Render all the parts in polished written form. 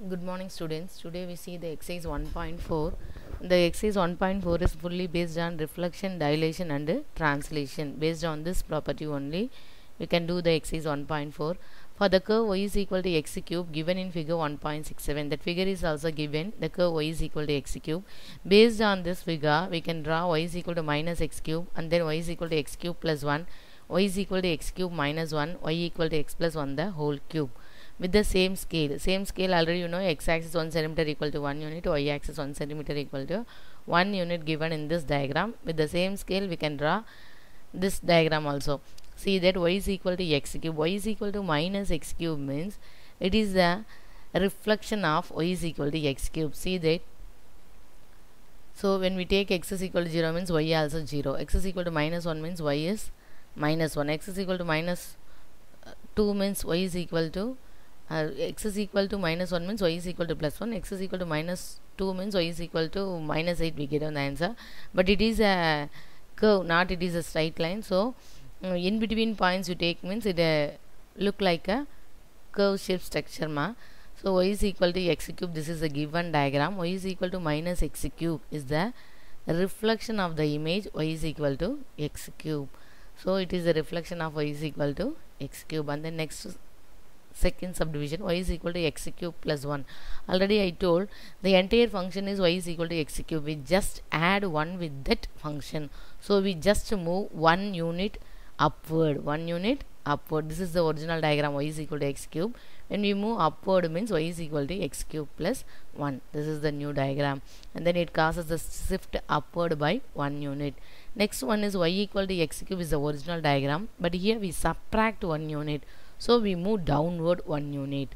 Good morning students. Today we see the exercise 1.4. The exercise 1.4 is fully based on reflection, dilation and translation. Based on this property only, we can do the exercise 1.4. For the curve y is equal to x cube given in figure 1.67. That figure is also given. The curve y is equal to x cube. Based on this figure, we can draw y is equal to minus x cube and then y is equal to x cube plus 1. Y is equal to x cube minus 1. Y equal to x plus 1 the whole cube. With the same scale already you know, x-axis 1 centimeter equal to 1 unit, y-axis 1 centimeter equal to 1 unit given in this diagram. With the same scale we can draw this diagram also. See that y is equal to x cube, y is equal to minus x cube means it is the reflection of y is equal to x cube. See that. So when we take x is equal to 0 means y also 0, x is equal to minus 1 means y is minus 1, x is equal to minus 2 means y is equal to x is equal to minus 1 means y is equal to plus 1, x is equal to minus 2 means y is equal to minus 8, we get on the answer. But it is a curve, not it is a straight line. So in between points you take means it look like a curve shape structure ma. So y is equal to x cube, this is a given diagram. Y is equal to minus x cube is the reflection of the image y is equal to x cube. So it is a reflection of y is equal to x cube. And then next second subdivision, y is equal to x cube plus 1. Already I told the entire function is y is equal to x cube. We just add 1 with that function. So we just move 1 unit upward. 1 unit upward. This is the original diagram, y is equal to x cube. When we move upward means y is equal to x cube plus 1. This is the new diagram. And then it causes the shift upward by 1 unit. Next one is y equal to x cube is the original diagram. But here we subtract 1 unit. So we move downward 1 unit.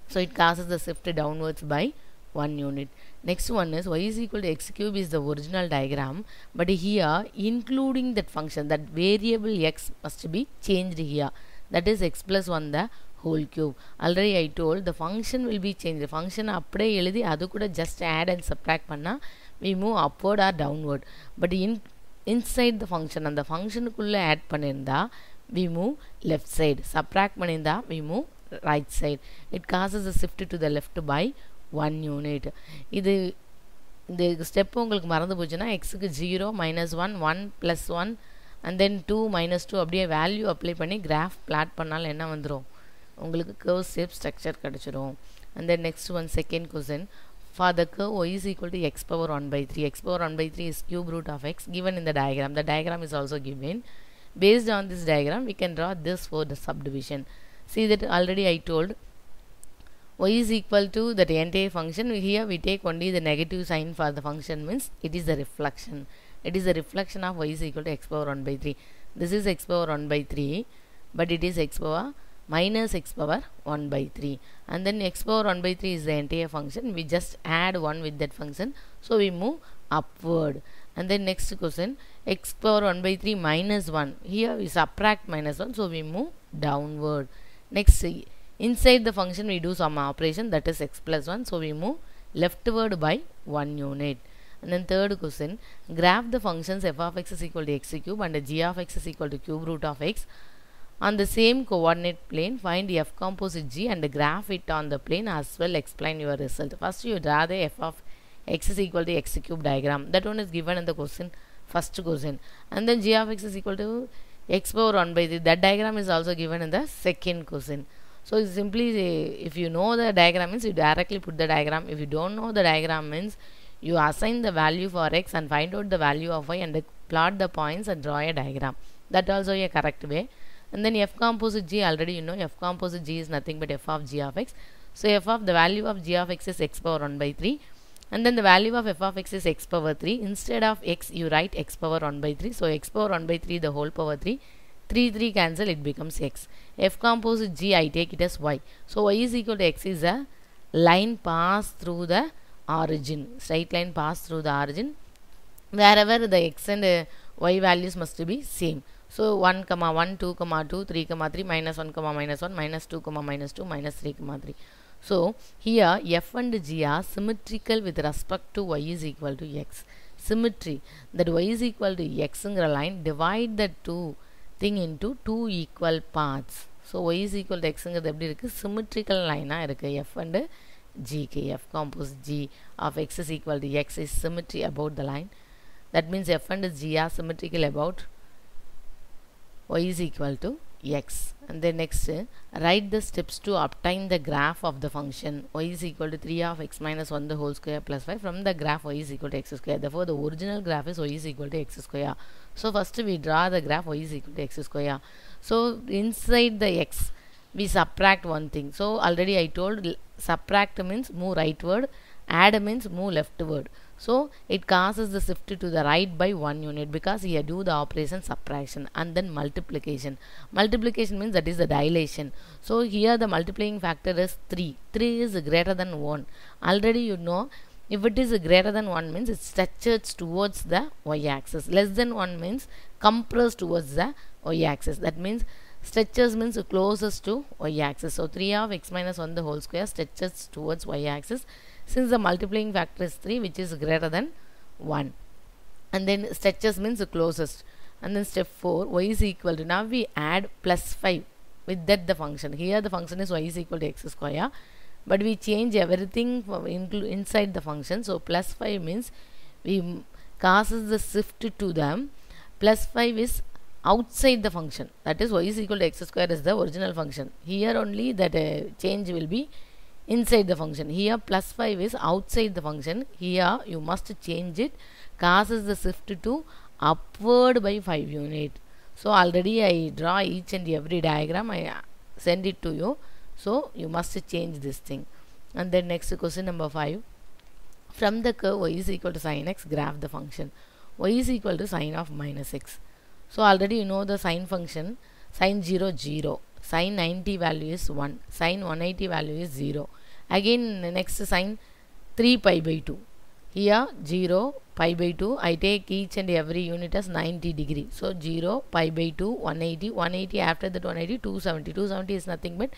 So it causes the shift downwards by 1 unit. Next one is y is equal to x cube is the original diagram. But here including that function, that variable x must be changed here. That is x plus 1 the whole cube. Already I told the function will be changed. The function அப்படியே எழுதி அது கூட just add and subtract பண்ணா we move upward or downward. But inside the function, அந்த ஃபங்க்ஷனுக்குள்ள add பண்ணியிருந்தா we move left side, subtract பண்ணியிருந்தா we move right side. It causes a shift to the left by 1 unit. இது இந்த step உங்களுக்கு மறந்து போச்சுன்னா எக்ஸுக்கு 0 minus 1 1 plus 1 and then 2 minus 2 அப்படியே வேல்யூ அப்ளை பண்ணி கிராஃப் பிளாட் பண்ணாலும் என்ன வந்துடும், உங்களுக்கு curve shape structure கிடைச்சிரும். And then next one, second question. For the curve y is equal to x power 1 by 3. X power 1 by 3 is cube root of x given in the diagram. The diagram is also given. Based on this diagram, we can draw this for the subdivision. See that already I told y is equal to that entire function. Here we take only the negative sign for the function means it is a reflection. It is a reflection of y is equal to x power 1 by 3. This is x power 1 by 3, but it is x power minus x power 1 by 3. And then x power 1 by 3 is the entire function. We just add 1 with that function. So we move upward. And then next question, x power 1 by 3 minus 1. Here we subtract minus 1. So we move downward. Next, inside the function we do some operation, that is x plus 1. So we move leftward by 1 unit. And then third question, graph the functions f of x is equal to x cube and g of x is equal to cube root of x. On the same coordinate plane, find f composite g and graph it on the plane as well. Explain your result. First you draw the f of x is equal to x cube diagram. That one is given in the question, first question. And then g of x is equal to x power 1 by 3. That diagram is also given in the second question. So simply if you know the diagram means you directly put the diagram. If you don't know the diagram means you assign the value for x and find out the value of y and plot the points and draw a diagram. That also a correct way. And then f composite g, already you know f composite g is nothing but f of g of x. So f of the value of g of x is x power 1 by 3. And then the value of f of x is x power 3. Instead of x you write x power 1 by 3. So x power 1 by 3 the whole power 3. 3 cancel, it becomes x. F composite g I take it as y. So y is equal to x is a line pass through the origin. Straight line pass through the origin. Wherever the x and y values must be same. So 1, 1, 2, 2, 3, 3, minus 1, minus 1, minus 2, minus 2, minus 3, 3. So here f and g are symmetrical with respect to y is equal to x. Symmetry, that y is equal to x line, divide the two thing into two equal parts. So y is equal to x ங்கிறது எப்படி இருக்கு, symmetrical line ஆ இருக்கு f and GKF. Composite G of x is equal to x is symmetry about the line. That means f and g are symmetrical about y is equal to x. And then next, write the steps to obtain the graph of the function y is equal to 3 of x minus 1 the whole square plus 5 from the graph y is equal to x square. Therefore, the original graph is y is equal to x square. So, first we draw the graph y is equal to x square. So, inside the x, we subtract one thing. So, already I told subtract means move rightward, add means move leftward. So, it causes the shift to the right by 1 unit because here do the operation subtraction and then multiplication. Multiplication means that is the dilation. So, here the multiplying factor is 3. 3 is greater than 1. Already you know, if it is greater than 1 means it stretches towards the y-axis. Less than 1 means compressed towards the y-axis. That means stretches means closest to y-axis. So, 3 of x minus 1 the whole square stretches towards y-axis. Since the multiplying factor is 3 which is greater than 1. And then stretches means the closest. And then step 4, y is equal to, now we add plus 5 with that the function. Here the function is y is equal to x square. But we change everything inside the function. So, plus 5 means we causes the shift to them. Plus 5 is outside the function. That is y is equal to x square is the original function. Here only that change will be inside the function. Here plus 5 is outside the function. Here you must change it, causes the shift to upward by 5 unit. So, already I draw each and every diagram, I send it to you. So, you must change this thing. And then next question number 5. From the curve y is equal to sin x, graph the function. Y is equal to sin of minus x. So, already you know the sin function, sin 0, 0. Sin 90 value is 1. Sin 180 value is 0. Again, next sin 3 pi by 2. Here 0, pi by 2. I take each and every unit as 90 degree. So, 0, pi by 2, 180. 180 after that 180, 270. 270 is nothing but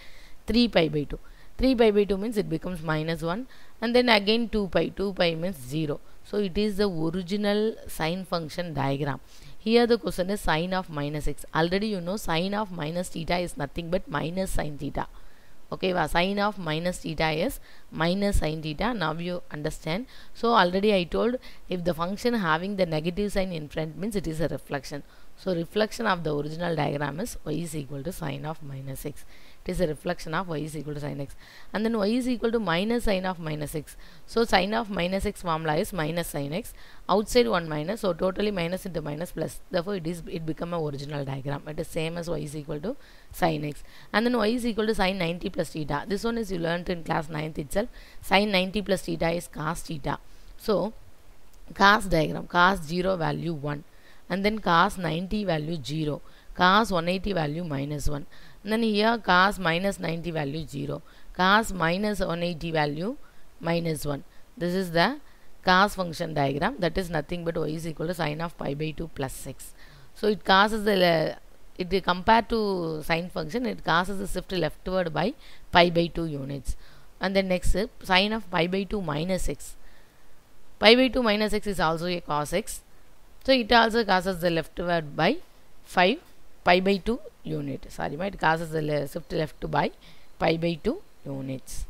3 pi by 2. 3 pi by 2 means it becomes minus 1. And then again 2 pi. 2 pi means 0. So, it is the original sine function diagram. Here the question is sine of minus x. Already you know sine of minus theta is nothing but minus sine theta. Okay, sine of minus theta is minus sine theta. Now you understand. So, already I told if the function having the negative sign in front means it is a reflection. So, reflection of the original diagram is y is equal to sine of minus x. It is a reflection of y is equal to sin x. And then y is equal to minus sine of minus x. So, sine of minus x formula is minus sin x. Outside 1 minus. So, totally minus into minus plus. Therefore, it become a original diagram. It is same as y is equal to sin x. And then y is equal to sin 90 plus theta. This one is you learnt in class 9th itself. Sin 90 plus theta is cos theta. So, cos diagram. Cos 0 value 1. And then cos 90 value 0. Cos 180 value minus 1. And then here cos minus 90 value 0. Cos minus 180 value minus 1. This is the cos function diagram. That is nothing but y is equal to sine of pi by 2 plus 6. So, it causes the, it compared to sine function, it causes the shift leftward by pi by 2 units. And then next, sine of pi by 2 minus x. Pi by 2 minus x is also a cos x. So, it also causes the leftward by 5 pi by 2 unit. Sorry, it causes the shift left by pi by 2 units.